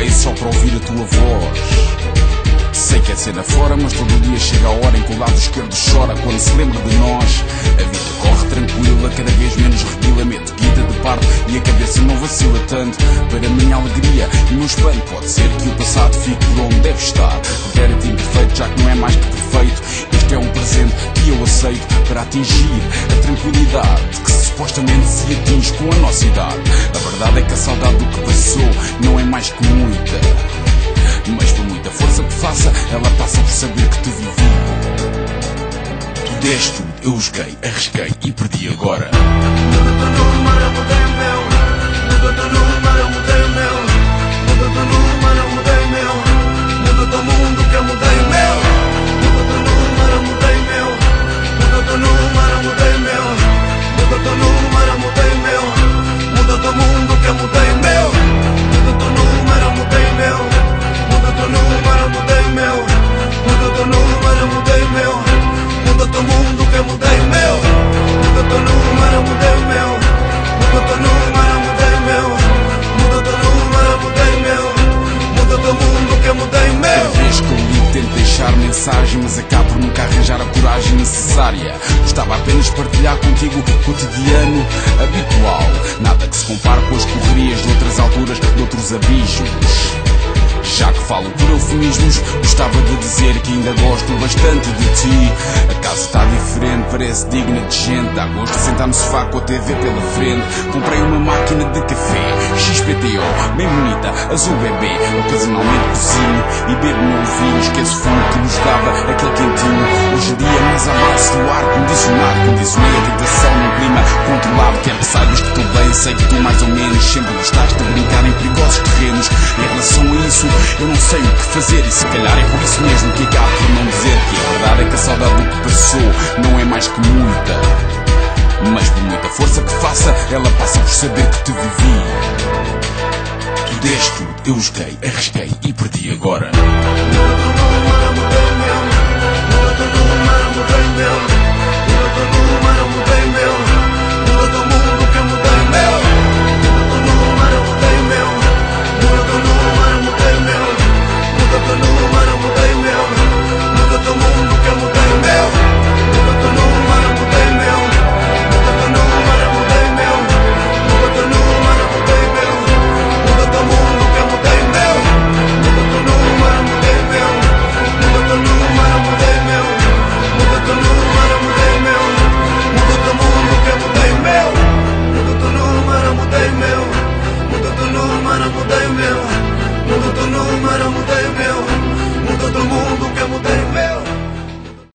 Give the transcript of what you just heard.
rei só para ouvir a tua voz. Sei que é cena fora, mas todo dia chega a hora em que o lado esquerdo chora quando se lembra de nós. A vida corre tranquila, cada vez menos redila, meto guita de parte e a cabeça não vacila tanto. Para a minha alegria e o meu espanto, pode ser que o passado fique por onde deve estar. Pretérito imperfeito, já que não é mais que perfeito. Este é um presente que eu aceito para atingir a tranquilidade que supostamente se atinge com a nossa idade. A verdade é que a saudade do que passou não é mais que muita, mas por muita força que faça, ela passa por saber que te vivi. Tu deste tudo, eu joguei, arrisquei e perdi agora. Muda teu número, eu mudei o meu. Muda teu número, eu mudei o meu. Muda teu número, eu mudei o meu. Muda teu mundo que eu mudei o meu. Muda teu número, eu mudei o meu. Muda teu número, eu mudei o meu. Muda teu número, eu mudei o meu. Muda teu mundo que eu mudei o meu. Muda teu número, eu mudei o meu. Muda teu número, eu mudei o meu. Muda teu número, eu mudei o meu. Muda teu mundo que eu mudei o meu. Muda teu número, eu mudei o meu. Muda teu número, eu mudei o meu. Muda teu número, eu mudei o meu. Muda teu mundo que eu mudei o meu. Cada vez que eu ligo tento deixar mensagem, mas acabo por nunca arranjar a coragem necessária. Gostava apenas de partilhar contigo o cotidiano habitual. Nada que se compare com as correrias de outras alturas, de outros abismos. Já que falo por eufemismos, gostava de dizer que ainda gosto bastante de ti. A casa está diferente, parece digna de gente. Dá gosto de sentar no sofá com a TV pela frente. Comprei uma máquina de café XPTO, bem bonita, azul bebê. Ocasionalmente cozinho e bebo meu vinho. Esqueço o fumo que nos dava aquele quentinho. Hoje em dia mais à base do ar condicionado. Condicionei a habitação num clima controlado. Quero que saibas que estou bem, sei que tu mais ou menos sempre gostaste de brincar em perigosos terrenos. Em relação a isso, eu não sei o que fazer e se calhar é por isso mesmo que acabo por não dizer que a verdade é que a saudade do que passou não é mais que muita, mas por muita força que faça, ela passa por saber que te vivi. Tu deste tudo, eu joguei, arrisquei e perdi agora. Muda teu número, eu mudei o meu. Muda teu número, eu mudei o meu. Muda teu número, eu mudei o meu.